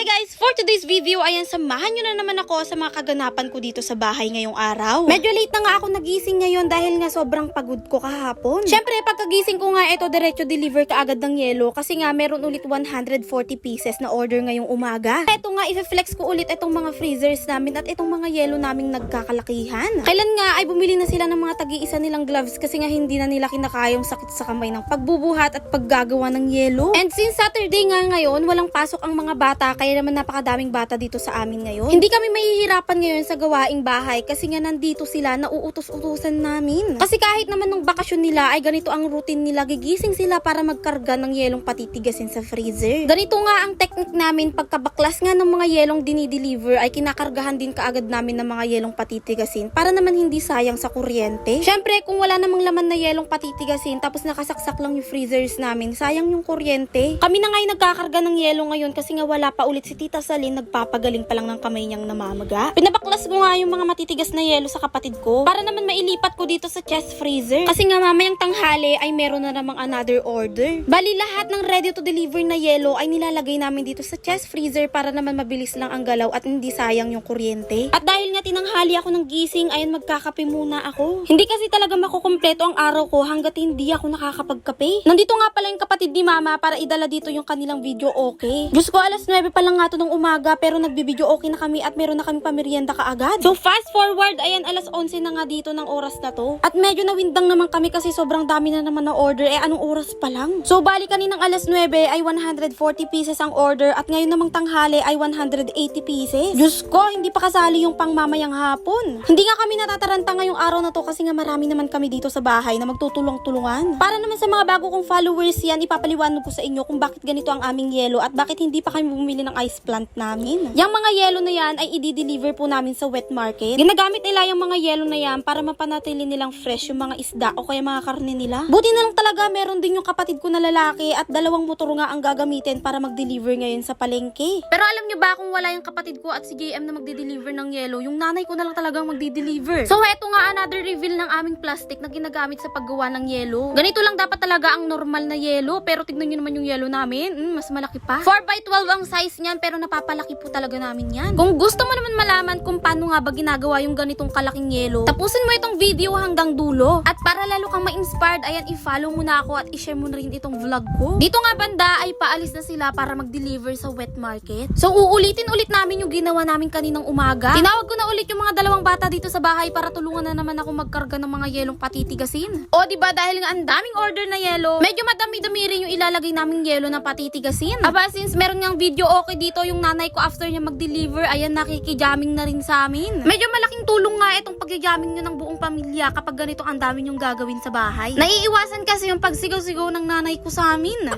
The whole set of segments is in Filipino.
guys! For today's video, ayan, samahan nyo na naman ako sa mga kaganapan ko dito sa bahay ngayong araw. Medyo late na nga ako nagising ngayon dahil nga sobrang pagod ko kahapon. Syempre, pagkagising ko nga ito, diretso deliver ka agad ng yelo kasi nga meron ulit 140 pieces na order ngayong umaga. Eto nga, i-flex ko ulit itong mga freezers namin at itong mga yelo naming nagkakalakihan. Kailan nga ay bumili na sila ng mga tagi-isa nilang gloves kasi nga hindi na nila kinakayang sakit sa kamay ng pagbubuhat at paggagawa ng yelo. And since Saturday nga ngayon, walang pasok ang mga bata, kaya naman napakadaming bata dito sa amin ngayon. Hindi kami mahihirapan ngayon sa gawaing bahay kasi nga nandito sila, nauutos-utusan namin. Kasi kahit naman nung bakasyon nila ay ganito ang routine nila, gigising sila para magkarga ng yelong patitigasin sa freezer. Ganito nga ang technique namin, pagkabaklas nga ng mga yelong dinideliver ay kinakargahan din kaagad namin ng mga yelong patitigasin para naman hindi sayang sa kuryente. Syempre, kung wala namang laman na yelong patitigasin tapos nakasaksak lang yung freezers namin, sayang yung kuryente. Kami na nga'y nagkakarga ng yelo ngayon kasi nga wala pa ulit si Tita Salin, nagpapagaling pa lang ng kamay niyang namamaga. Pinabaklas ko nga yung mga matitigas na yelo sa kapatid ko para naman mailipat ko dito sa chest freezer. Kasi nga mamayang tanghali ay meron na namang another order. Bali lahat ng ready to deliver na yelo ay nilalagay namin dito sa chest freezer para naman mabilis lang ang galaw at hindi sayang yung kuryente. At dahil nga tinanghali ako ng gising, ayun, magkakape muna ako. Hindi kasi talaga makukumpleto ang araw ko hanggat hindi ako nakakapagkape. Nandito nga pala yung kapatid ni Mama para idala dito yung kanilang video okay. Diyos ko, alas 9 pa lang nga to ng umaga pero nagbibideo okay na kami at meron na kami pamerienda kaagad. So fast forward, ayan, alas 11 na nga dito ng oras na to. At medyo nawindang naman kami kasi sobrang dami na naman na order. Anong oras pa lang? So bali kaninang alas 9 ay 140 pieces ang order at ngayon namang tanghali ay 180 pieces. Diyos ko, hindi pa kasali yung pangmamayang hapon. Hindi nga kami natataranta ngayong araw na to kasi nga marami naman kami dito sa bahay na magtutulong-tulungan. Para naman sa mga bago kong followers yan, ipapaliwanag ko sa inyo kung bakit ganito ang aming yelo at bakit hindi pa kami bumili ng ice plant namin. Yung mga yelo na yan ay i-deliver po namin sa wet market. Ginagamit nila yung mga yelo na yan para mapanatili nilang fresh yung mga isda o kaya mga karne nila. Buti na lang talaga meron din yung kapatid ko na lalaki at dalawang motor nga ang gagamitin para mag-deliver ngayon sa palengke. Pero alam nyo ba kung wala yung kapatid ko at si JM na magde-deliver ng yelo, yung nanay ko na lang talagang magde-deliver. So eto nga another reveal ng aming plastic na ginagamit sa paggawa ng yelo. Ganito lang dapat talaga ang normal na yelo pero tignan nyo naman yung yelo namin, mas malaki pa. 4x12 ang size niyan pero napapalaki po talaga namin yan. Kung gusto mo naman malaman kung paano nga ba ginagawa yung ganitong kalaking yelo, tapusin mo itong video hanggang dulo. At para lalo kang ma-inspired, ayan, i-follow mo na ako at i-share mo na rin itong vlog ko. Dito nga banda ay paalis na sila para mag-deliver sa wet market. So uulitin ulit namin yung ginawa namin kaninang umaga. Tinawag ko na ulit yung mga dalawang bata dito sa bahay para tulungan na naman ako magkarga ng mga yelong patitigasin. O diba dahil nga ang daming order na yelo, medyo madami-dami rin yung ilalagay naming yelo na patitigasin. Aba, since meron ngang video okay dito yung nanay ko after niya mag-deliver, ayan, nakikijamming na rin sa amin. Medyo malaking tulong nga itong pagjajamming nyo ng buong pamilya kapag ganito ang dami nyong gagawin sa bahay. Naiiwasan kasi yung pagsigaw-sigaw ng nanay ko sa amin.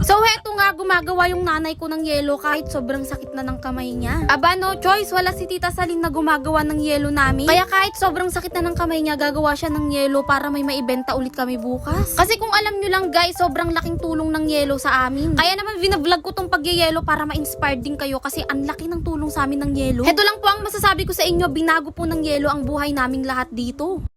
So heto nga, gumagawa yung nanay ko ng yelo kahit sobrang sakit na ng kamay niya. Aba, no choice, wala si Tita Salin na gumagawa ng yelo namin. Kaya kahit sobrang sakit na ng kamay niya, gagawa siya ng yelo para may maibenta ulit kami bukas. Kasi kung alam nyo lang guys, sobrang laking tulong ng yelo sa amin. Kaya naman vlog ko tong pagyayelo para ma-inspired din kayo kasi ang laki ng tulong sa amin ng yelo. Heto lang po ang masasabi ko sa inyo, binago po ng yelo ang buhay naming lahat dito.